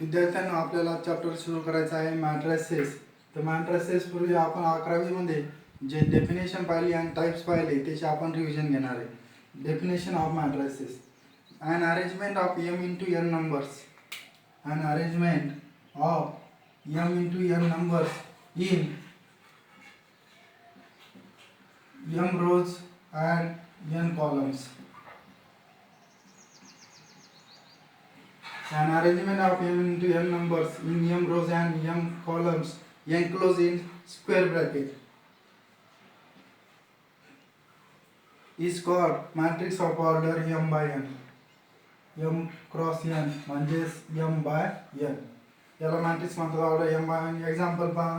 विद्यार्थ्यांना आपल्याला चॅप्टर सुरू करायचा आहे मॅट्रिसेस. तर मॅट्रिसेस पूर्वी आपण 11वी मध्ये जे डेफिनेशन पाहिली आणि टाइप्स पाहिले त्याचे आपण रिव्हिजन घेणार आहे. Definition of matrices: an arrangement of m into n numbers, an arrangement of m into n numbers in m rows and n columns. An arrangement of m into n numbers in m rows and m columns enclosed in square bracket is called matrix of order m by n. m cross n म्हणजेच m by n याला matrix म्हणतात order m by n. Example पहा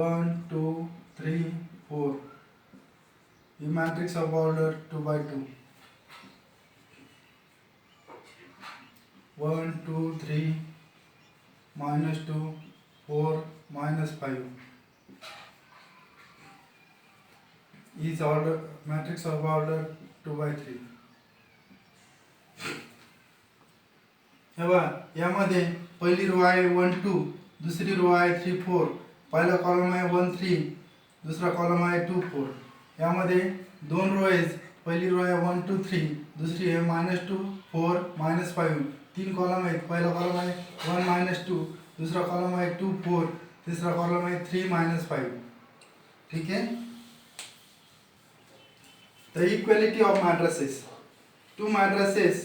1 2 3 4. ही matrix of order 2 by 2. 1 2 3 -2 4 -5 is order matrix of order 2 by 3. हे बघा यामध्ये पहिली रो आहे 1 2, दुसरी रो आहे 3 4, पहिला कॉलम आहे 1 3, दुसरा कॉलम आहे 2 4. यामध्ये दोन रो आहेत, पहिली रो आहे 1 2 3, दुसरी आहे -2 4 -5. तीन कॉलम आहेत, पहिला कॉलम आहे 1 -2, दूसरा कॉलम है 2 4, तीसरा कॉलम है 3 -5. ठीक है. The equality of matrices: two matrices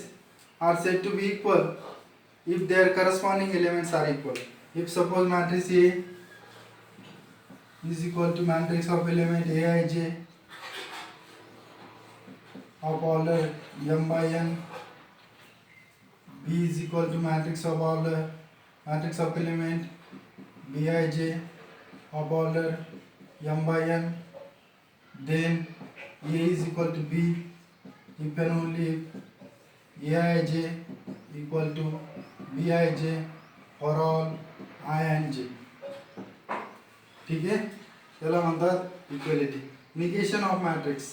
are said to be equal if their corresponding elements are equal. If suppose matrix A is equal to matrix of element Aij of order m by n, B is equal to matrix of order matrix of element Bij of order m by n, then A is equal to B if and only if Aij equal to Bij for all I and j. ठीक है, याला म्हणतात equality. Negation of matrix: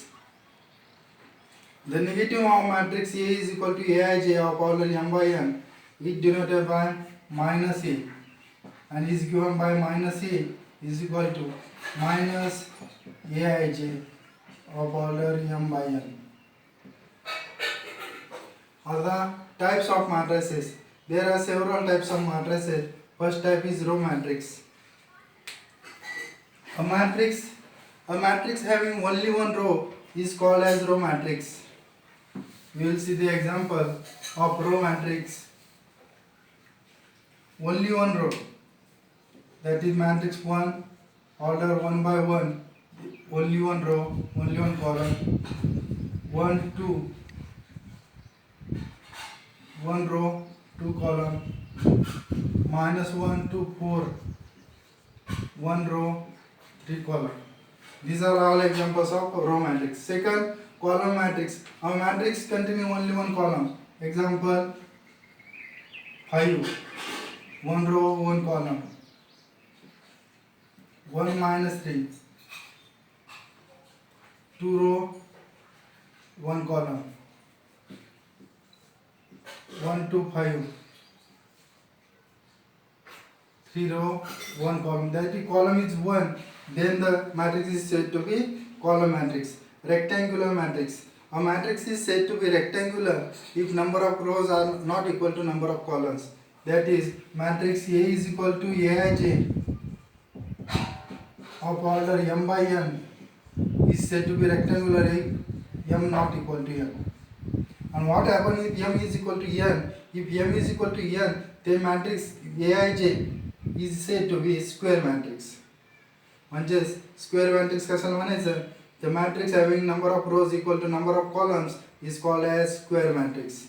the negative of matrix A is equal to Aij of order m by n is denoted by minus A and is given by minus A is equal to minus Aij of order m by n. Other types of matrices: there are several types of matrices. First type is row matrix. A matrix having only one row is called as row matrix. We will see the example of row matrix. Only one row, that is matrix 1, order 1 by 1, only one row, only one column. 1 2, one row, two column. -1 to 4, one row, three column. These are all examples of row matrix. Second, column matrix. A matrix containing only one column. Example 5, one row, one column. 1 -3, two row, one column. 1 to 5, three row, one column. That the column is 1, then the matrix is said to be column matrix. Rectangular matrix. A matrix is said to be rectangular if number of rows are not equal to number of columns. That is, matrix A is equal to Aij of order m by n is said to be rectangular if m not equal to n. And what happens if m is equal to n? If m is equal to n, then matrix Aij is said to be square matrix. म्हणजेच square matrix कशाला म्हणायचं? The matrix having number of rows equal to number of columns is called as square matrix.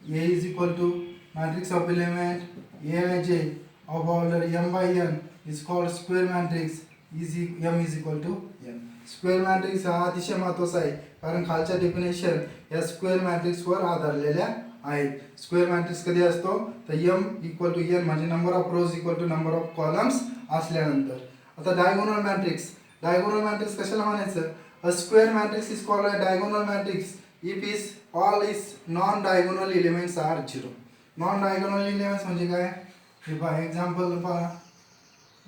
A is equal to matrix of element Aij of order m by n is called square matrix. m is equal to n. Square matrix हा अतिशय महत्त्वाचा आहे, कारण खालच्या definition या square मॅट्रिक्सवर आधारलेल्या आहेत. Square matrix कधी असतो तर m इक्वल टू n म्हणजे number of rose equal to number of columns असल्यानंतर. आता डायगोनल मॅट्रिक्स. डायगोनल मॅट्रिक्स कशाला म्हणायचं? अ square matrix is called a diagonal matrix if is all is non diagonal elements are 0. Non diagonal elements म्हणजे काय? हे पहा example पहा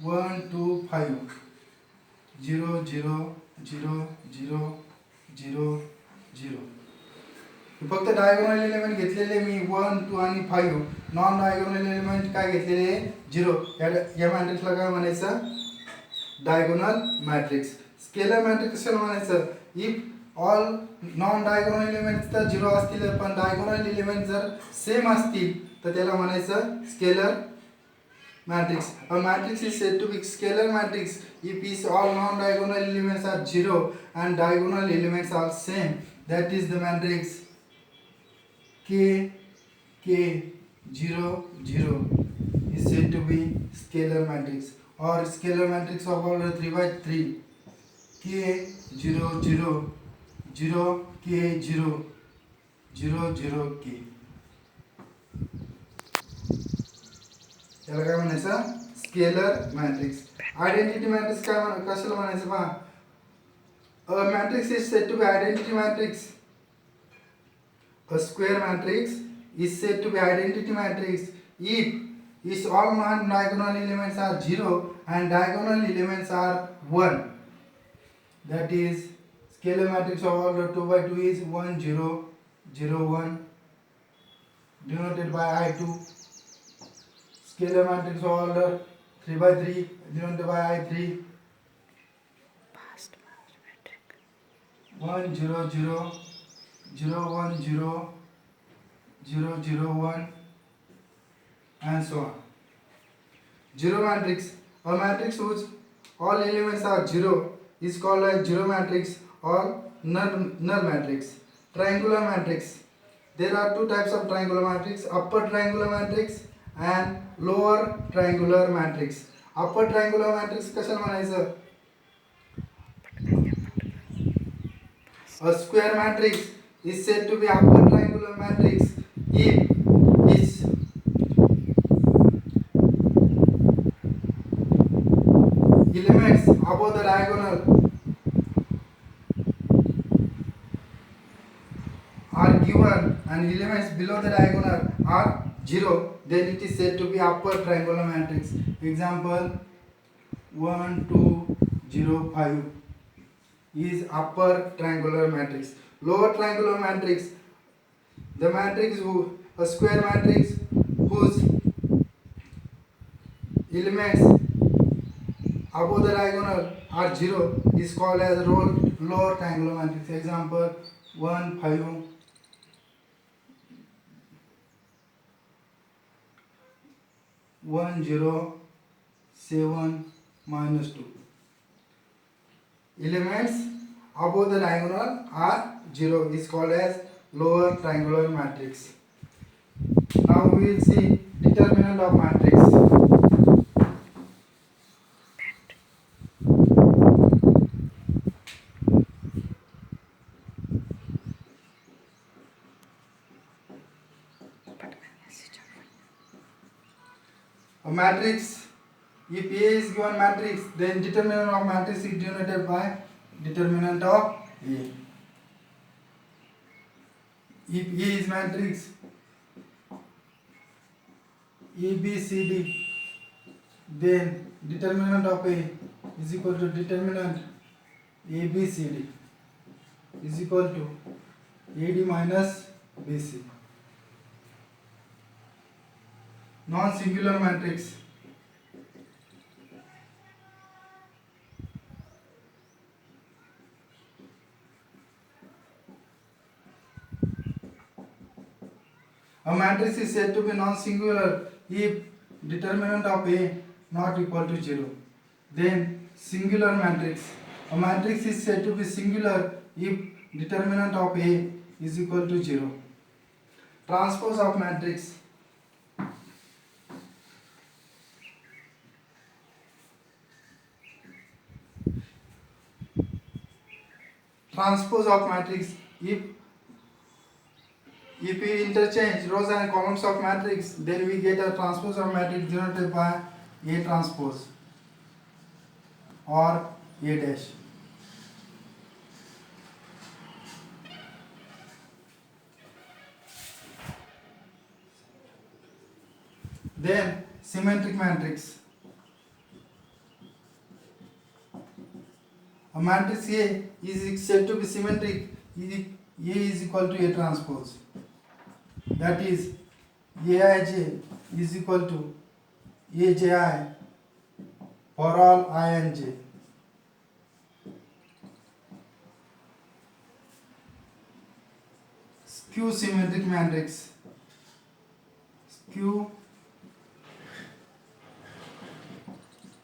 1 2 5 0 0 0 0 0 0 फक्त diagonal element घेतलेले मी 1 2 आणि 5. नॉन डायगोनल एलिमेंट काय घेतलेले 0. या मॅट्रिक्सला काय म्हणायचं? Diagonal matrix. स्केलर मॅट्रिक्स कशाला म्हणायचं? If all non diagonal elements तर 0 असतील पण डायगोनल एलिमेंट जर सेम असतील तर त्याला म्हणायचं scalar matrix. A matrix is said to be scalar matrix if its all non-diagonal elements are 0 and diagonal elements are same. That is the matrix K K 0 0 is said to be scalar matrix or scalar matrix of order 3 by 3. K 0 0 0 K 0 0 0 K. याला काय म्हणायचं? Scalar matrix. Identity matrix काय कशाला म्हणायचं पहा? A matrix is said to be identity matrix. A square matrix is said to be identity matrix if its all non-diagonal elements are 0 and diagonal elements are 1. That is scalar matrix of order 2 by 2 is 1 0 0 1 denoted by I2. Scalar matrix of order 3 by 3 denoted by I3. 1 0 0 0 1 0 0 0 1 and so on. Zero matrix. A matrix whose all elements are 0 is called as zero matrix or null matrix. Triangular matrix. There are two types of triangular matrix: upper triangular matrix and lower triangular matrix. Upper triangular matrix कशाला म्हणायचं? A square matrix is said to be upper triangular matrix if its elements above the diagonal are given and elements below the diagonal are 0, then it is said to be upper triangular matrix. Example 1 2 0 5 is upper triangular matrix. Lower triangular matrix, the matrix a square matrix whose elements above the diagonal are 0 is called as lower triangular matrix. Example 1 5 1 0 7 minus 2. Elements above the diagonal are 0 is called as lower triangular matrix. Now we will see determinant of matrix. A matrix, if A is given matrix, then determinant of matrix is denoted by determinant of A. If A is matrix A B C D, then determinant of A is equal to determinant A B C D is equal to AD minus BC. Non-singular matrix. A matrix is said to be non-singular if determinant of A not equal to 0. Then singular matrix. A matrix is said to be singular if determinant of A is equal to 0. Transpose of matrix. Transpose of matrix, if we interchange rows and columns of matrix, then we get a transpose of matrix denoted by A transpose or A dash. Then symmetric matrix. A matrix A is said to be symmetric if A is equal to A transpose. That is, Aij is equal to Abi for all I and j. Skew symmetric matrix. Skew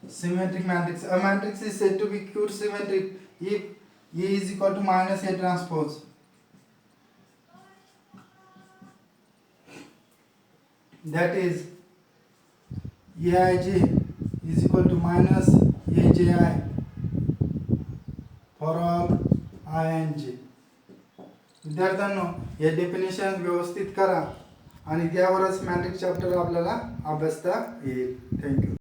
symmetric matrix. A matrix is said to be Q symmetric if A is equal to minus A transpose. That is, Aij is equal to minus Aji for all I and j. विद्यार्थ्यांनो, हे definition व्यवस्थित करा आणि त्यावरच matrix chapter आपल्याला अभ्यासता येईल. Thank you.